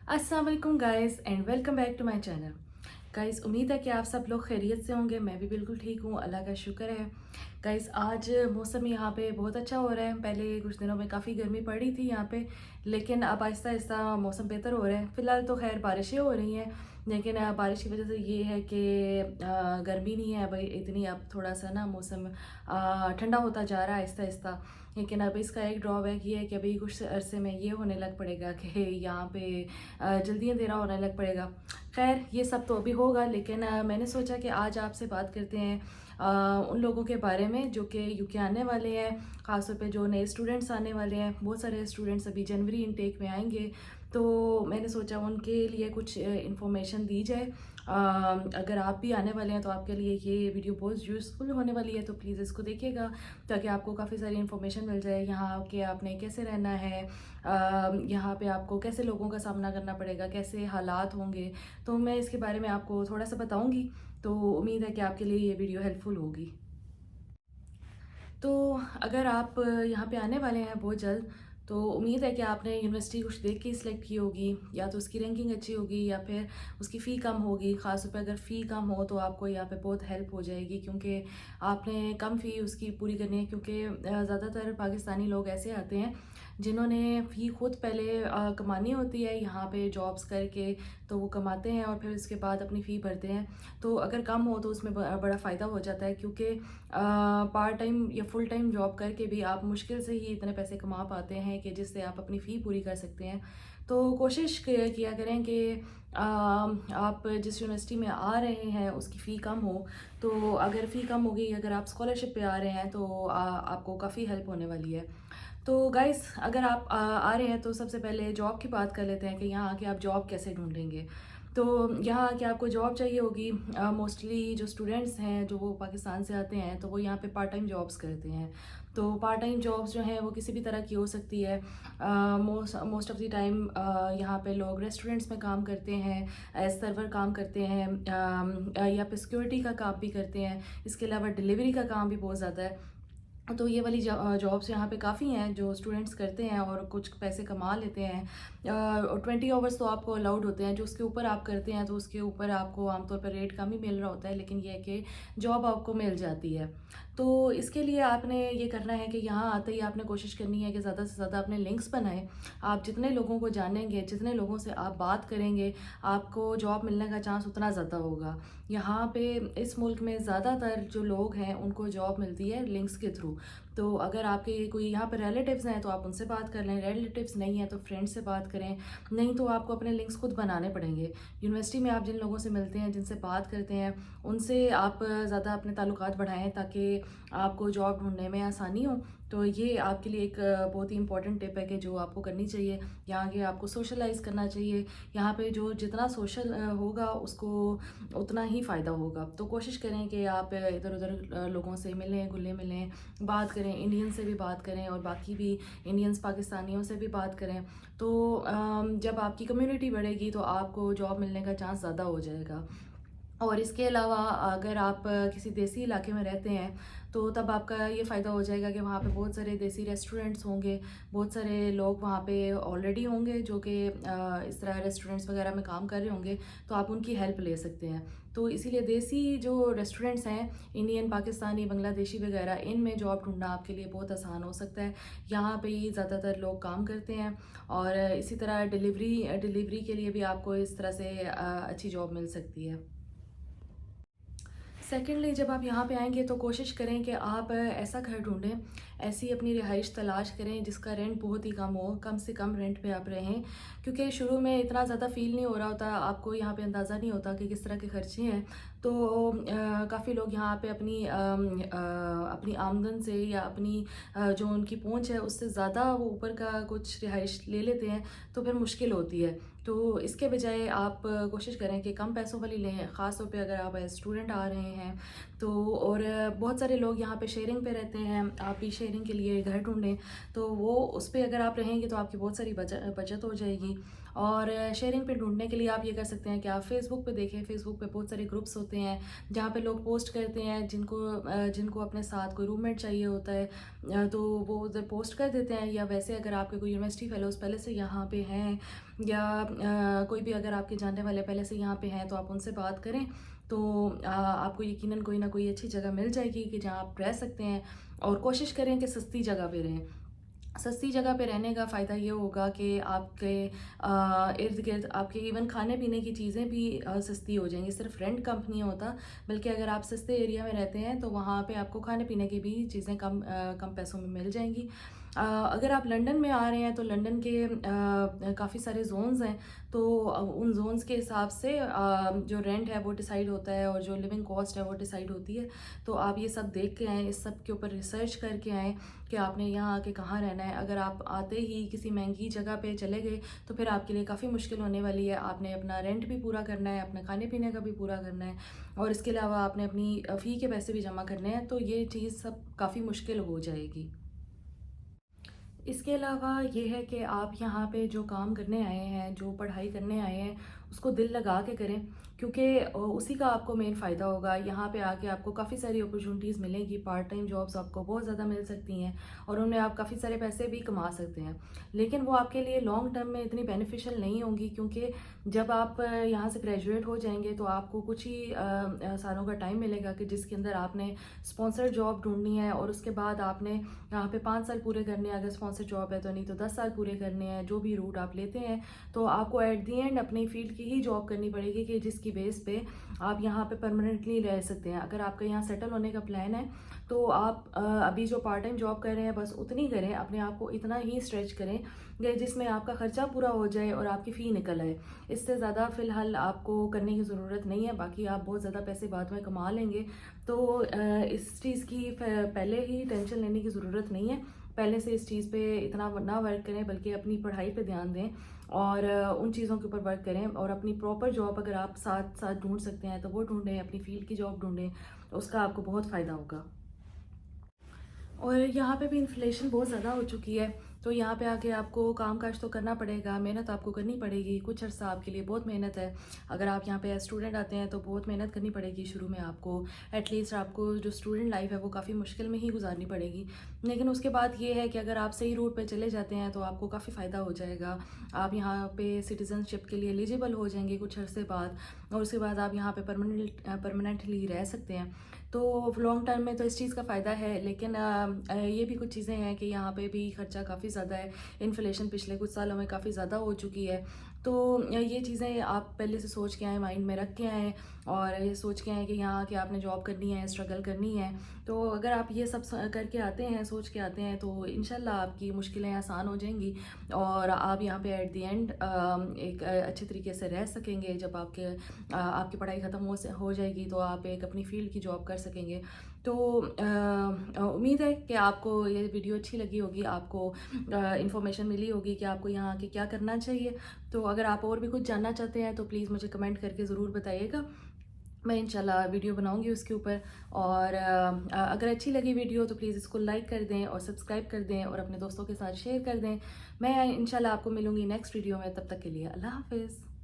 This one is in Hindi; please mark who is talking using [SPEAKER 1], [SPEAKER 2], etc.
[SPEAKER 1] अस्सलाम वालेकुम guys and welcome back to my channel. Guys उम्मीद है कि आप सब लोग खैरियत से होंगे। मैं भी बिल्कुल ठीक हूँ, अल्लाह का शुक्र है। गाइस आज मौसम यहाँ पे बहुत अच्छा हो रहा है। पहले कुछ दिनों में काफ़ी गर्मी पड़ रही थी यहाँ पे, लेकिन अब आहिस्ता आहिस्ता मौसम बेहतर हो रहा है। फ़िलहाल तो खैर बारिशें हो रही हैं, लेकिन बारिश की वजह से ये है कि गर्मी नहीं है भाई इतनी। अब थोड़ा सा ना मौसम ठंडा होता जा रहा है आहिस्ता आहिस्ता। लेकिन अब इसका एक ड्रॉबैक ये है कि अभी कुछ अरसे में ये होने लग पड़ेगा कि यहाँ पे जल्दी अंधेरा होने लग पड़ेगा। खैर ये सब तो अभी होगा, लेकिन मैंने सोचा कि आज आपसे बात करते हैं उन लोगों के बारे में जो कि यूके आने वाले हैं, ख़ासतौर पे जो नए स्टूडेंट्स आने वाले हैं। बहुत सारे स्टूडेंट्स अभी जनवरी इनटेक में आएंगे, तो मैंने सोचा उनके लिए कुछ इन्फॉर्मेशन दी जाए। अगर आप भी आने वाले हैं तो आपके लिए ये वीडियो बहुत यूज़फुल होने वाली है, तो प्लीज़ इसको देखिएगा ताकि आपको काफ़ी सारी इन्फॉर्मेशन मिल जाए यहाँ के आपने कैसे रहना है, यहाँ पे आपको कैसे लोगों का सामना करना पड़ेगा, कैसे हालात होंगे। तो मैं इसके बारे में आपको थोड़ा सा बताऊंगी, तो उम्मीद है कि आपके लिए ये वीडियो हेल्पफुल होगी। तो अगर आप यहाँ पे आने वाले हैं बहुत जल्द, तो उम्मीद है कि आपने यूनिवर्सिटी कुछ देख के सिलेक्ट की होगी, या तो उसकी रैंकिंग अच्छी होगी या फिर उसकी फ़ी कम होगी। ख़ासतौर पे अगर फ़ी कम हो तो आपको यहाँ पे बहुत हेल्प हो जाएगी, क्योंकि आपने कम फ़ी उसकी पूरी करनी है। क्योंकि ज़्यादातर पाकिस्तानी लोग ऐसे आते हैं जिन्होंने फ़ी खुद पहले कमानी होती है यहाँ पे जॉब्स करके, तो वो कमाते हैं और फिर उसके बाद अपनी फ़ी भरते हैं। तो अगर कम हो तो उसमें बड़ा फ़ायदा हो जाता है, क्योंकि पार्ट टाइम या फुल टाइम जॉब करके भी आप मुश्किल से ही इतने पैसे कमा पाते हैं कि जिससे आप अपनी फ़ी पूरी कर सकते हैं। तो कोशिश किया करें कि आप जिस यूनिवर्सिटी में आ रहे हैं उसकी फ़ी कम हो। तो अगर फ़ी कम होगी, अगर आप स्कॉलरशिप पे आ रहे हैं, तो आपको काफ़ी हेल्प होने वाली है। तो गाइस अगर आप आ रहे हैं तो सबसे पहले जॉब की बात कर लेते हैं कि यहाँ आके आप जॉब कैसे ढूंढेंगे। तो यहाँ आके आपको जॉब चाहिए होगी। मोस्टली जो स्टूडेंट्स हैं जो वो पाकिस्तान से आते हैं, तो वो यहाँ पे पार्ट टाइम जॉब्स करते हैं। तो पार्ट टाइम जॉब्स जो हैं वो किसी भी तरह की हो सकती है। मोस्ट ऑफ द टाइम यहाँ पे लोग रेस्टोरेंट्स में काम करते हैं, एज सर्वर काम करते हैं, या फिर सिक्योरिटी का काम भी करते हैं। इसके अलावा डिलीवरी का काम भी बहुत ज़्यादा है। तो ये वाली जॉब्स यहाँ पे काफ़ी हैं जो स्टूडेंट्स करते हैं और कुछ पैसे कमा लेते हैं। 20 आवर्स तो आपको अलाउड होते हैं। जो उसके ऊपर आप करते हैं तो उसके ऊपर आपको आमतौर पर रेट कम ही मिल रहा होता है, लेकिन ये है कि जॉब आपको मिल जाती है। तो इसके लिए आपने ये करना है कि यहाँ आते ही आपने कोशिश करनी है कि ज़्यादा से ज़्यादा अपने लिंक्स बनाएं। आप जितने लोगों को जानेंगे, जितने लोगों से आप बात करेंगे, आपको जॉब मिलने का चांस उतना ज़्यादा होगा। यहाँ पे इस मुल्क में ज़्यादातर जो लोग हैं उनको जॉब मिलती है लिंक्स के थ्रू। तो अगर आपके कोई यहाँ पर रिलेटिव्स हैं तो आप उनसे बात कर लें, रिलेटिव्स नहीं है तो फ्रेंड से बात करें। नहीं तो आपको अपने लिंक्स खुद बनाने पड़ेंगे। यूनिवर्सिटी में आप जिन लोगों से मिलते हैं, जिनसे बात करते हैं, उनसे आप ज़्यादा अपने ताल्लुकात बढ़ाएं ताकि आपको जॉब ढूंढने में आसानी हो। तो ये आपके लिए एक बहुत ही इंपॉर्टेंट टिप है कि जो आपको करनी चाहिए। यहाँ के आपको सोशलाइज करना चाहिए। यहाँ पे जो जितना सोशल होगा उसको उतना ही फ़ायदा होगा। तो कोशिश करें कि आप इधर उधर लोगों से मिलें, घुले मिलें, बात करें, इंडियन से भी बात करें और बाकी भी इंडियंस पाकिस्तानियों से भी बात करें। तो जब आपकी कम्युनिटी बढ़ेगी तो आपको जॉब मिलने का चांस ज़्यादा हो जाएगा। और इसके अलावा अगर आप किसी देसी इलाके में रहते हैं तो तब आपका ये फ़ायदा हो जाएगा कि वहाँ पे बहुत सारे देसी रेस्टोरेंट्स होंगे। बहुत सारे लोग वहाँ पे ऑलरेडी होंगे जो कि इस तरह रेस्टोरेंट्स वगैरह में काम कर रहे होंगे, तो आप उनकी हेल्प ले सकते हैं। तो इसीलिए देसी जो रेस्टोरेंट्स हैं, इंडियन, पाकिस्तानी, बांग्लादेशी वगैरह, इनमें जॉब ढूंढना आपके लिए बहुत आसान हो सकता है। यहाँ पे ही ज़्यादातर लोग काम करते हैं। और इसी तरह डिलीवरी के लिए भी आपको इस तरह से अच्छी जॉब मिल सकती है। सेकेंडली जब आप यहाँ पे आएंगे तो कोशिश करें कि आप ऐसा घर ढूंढें, ऐसी अपनी रिहाइश तलाश करें जिसका रेंट बहुत ही कम हो, कम से कम रेंट पे आप रहें। क्योंकि शुरू में इतना ज़्यादा फील नहीं हो रहा होता, आपको यहाँ पे अंदाज़ा नहीं होता कि किस तरह के खर्चे हैं। तो काफ़ी लोग यहाँ पे अपनी आमदन से या अपनी जो उनकी पहुँच है उससे ज़्यादा वो ऊपर का कुछ रिहाइश ले लेते हैं, तो फिर मुश्किल होती है। तो इसके बजाय आप कोशिश करें कि कम पैसों वाली लें, ख़ास तौर पे अगर आप एज स्टूडेंट आ रहे हैं तो। और बहुत सारे लोग यहाँ पे शेयरिंग पे रहते हैं, आप भी शेयरिंग के लिए घर ढूंढें। तो वो उस पर अगर आप रहेंगे तो आपकी बहुत सारी बचत हो जाएगी। और शेयरिंग पे ढूंढने के लिए आप ये कर सकते हैं कि आप फेसबुक पे देखें। फेसबुक पे बहुत सारे ग्रुप्स होते हैं जहाँ पे लोग पोस्ट करते हैं, जिनको अपने साथ कोई रूममेट चाहिए होता है, तो वो उधर पोस्ट कर देते हैं। या वैसे अगर आपके कोई यूनिवर्सिटी फेलोज़ पहले से यहाँ पे हैं या कोई भी अगर आपके जानने वाले पहले से यहाँ पे हैं तो आप उनसे बात करें, तो आपको यकीनन कोई ना कोई अच्छी जगह मिल जाएगी कि जहाँ आप रह सकते हैं। और कोशिश करें कि सस्ती जगह पे रहें। सस्ती जगह पे रहने का फ़ायदा ये होगा कि आपके इर्द गिर्द आपके इवन खाने पीने की चीज़ें भी सस्ती हो जाएंगी। सिर्फ रेंट कम नहीं होता, बल्कि अगर आप सस्ते एरिया में रहते हैं तो वहाँ पे आपको खाने पीने की भी चीज़ें कम पैसों में मिल जाएंगी। अगर आप लंदन में आ रहे हैं तो लंदन के काफ़ी सारे जोन्स हैं, तो उन जोन्स के हिसाब से जो रेंट है वो डिसाइड होता है और जो लिविंग कॉस्ट है वो डिसाइड होती है। तो आप ये सब देख के आएँ, इस सब के ऊपर रिसर्च करके आएँ कि आपने यहाँ आके कहाँ रहना है। अगर आप आते ही किसी महंगी जगह पे चले गए तो फिर आपके लिए काफ़ी मुश्किल होने वाली है। आपने अपना रेंट भी पूरा करना है, अपने खाने पीने का भी पूरा करना है, और इसके अलावा आपने अपनी फ़ी के पैसे भी जमा करने हैं, तो ये चीज़ सब काफ़ी मुश्किल हो जाएगी। इसके अलावा ये है कि आप यहाँ पे जो काम करने आए हैं, जो पढ़ाई करने आए हैं, उसको दिल लगा के करें, क्योंकि उसी का आपको मेन फ़ायदा होगा। यहाँ पे आके आपको काफ़ी सारी अपॉर्चुनिटीज़ मिलेंगी, पार्ट टाइम जॉब्स आपको बहुत ज़्यादा मिल सकती हैं और उनमें आप काफ़ी सारे पैसे भी कमा सकते हैं। लेकिन वो आपके लिए लॉन्ग टर्म में इतनी बेनिफिशियल नहीं होंगी, क्योंकि जब आप यहाँ से ग्रेजुएट हो जाएंगे तो आपको कुछ ही सालों का टाइम मिलेगा कि जिसके अंदर आपने स्पॉन्सर्ड जॉब ढूंढनी है, और उसके बाद आपने यहाँ पे 5 साल पूरे करने हैं। अगर स्पॉन्सर जॉब है तो, नहीं तो 10 साल पूरे करने हैं। जो भी रूट आप लेते हैं, तो आपको एट दी एंड अपनी फील्ड की ही जॉब करनी पड़ेगी कि जिसकी बेस पे आप यहाँ पे परमानेंटली रह सकते हैं। अगर आपका यहाँ सेटल होने का प्लान है तो आप अभी जो पार्ट टाइम जॉब कर रहे हैं बस उतनी करें, अपने आप को इतना ही स्ट्रेच करें कि जिसमें आपका खर्चा पूरा हो जाए और आपकी फ़ी निकल आए। इससे ज़्यादा फ़िलहाल आपको करने की ज़रूरत नहीं है। बाकी आप बहुत ज़्यादा पैसे बाद में कमा लेंगे, तो इस चीज़ की पहले ही टेंशन लेने की ज़रूरत नहीं है। पहले से इस चीज़ पे इतना ना वर्क करें, बल्कि अपनी पढ़ाई पे ध्यान दें और उन चीज़ों के ऊपर वर्क करें, और अपनी प्रॉपर जॉब अगर आप साथ साथ ढूंढ सकते हैं तो वो ढूंढें, अपनी फील्ड की जॉब ढूंढें, तो उसका आपको बहुत फ़ायदा होगा। और यहाँ पे भी इन्फ्लेशन बहुत ज़्यादा हो चुकी है, तो यहाँ पे आके आपको काम काज तो करना पड़ेगा, मेहनत आपको करनी पड़ेगी। कुछ अर्सा आपके लिए बहुत मेहनत है। अगर आप यहाँ पे एज स्टूडेंट आते हैं तो बहुत मेहनत करनी पड़ेगी शुरू में आपको। एटलीस्ट आपको जो स्टूडेंट लाइफ है वो काफ़ी मुश्किल में ही गुजारनी पड़ेगी। लेकिन उसके बाद ये है कि अगर आप सही रूट पे चले जाते हैं तो आपको काफ़ी फ़ायदा हो जाएगा। आप यहाँ पे सिटीज़नशिप के लिए एलिजिबल हो जाएंगे कुछ अरसे बाद, और उसके बाद आप यहाँ पे परमानेंटली रह सकते हैं। तो लॉन्ग टर्म में तो इस चीज़ का फ़ायदा है, लेकिन ये भी कुछ चीज़ें हैं कि यहाँ पे भी खर्चा काफ़ी ज़्यादा है। इन्फ्लेशन पिछले कुछ सालों में काफ़ी ज़्यादा हो चुकी है। तो ये चीज़ें आप पहले से सोच के आएँ, माइंड में रख के आएँ, और ये सोच के आएँ कि यहाँ आके आपने जॉब करनी है, स्ट्रगल करनी है। तो अगर आप ये सब करके आते हैं, सोच के आते हैं, तो इंशाल्लाह आपकी मुश्किलें आसान हो जाएंगी और आप यहाँ पे एट द एंड एक अच्छे तरीके से रह सकेंगे। जब आपकी पढ़ाई ख़त्म हो जाएगी तो आप एक अपनी फील्ड की जॉब कर सकेंगे। तो उम्मीद है कि आपको ये वीडियो अच्छी लगी होगी, आपको इन्फॉर्मेशन मिली होगी कि आपको यहाँ आके क्या करना चाहिए। तो अगर आप और भी कुछ जानना चाहते हैं तो प्लीज़ मुझे कमेंट करके ज़रूर बताइएगा। मैं इंशाल्लाह वीडियो बनाऊंगी उसके ऊपर। और अगर अच्छी लगी वीडियो तो प्लीज़ इसको लाइक कर दें और सब्सक्राइब कर दें और अपने दोस्तों के साथ शेयर कर दें। मैं इंशाल्लाह आपको मिलूंगी नेक्स्ट वीडियो में। तब तक के लिए अल्लाह हाफ़िज़।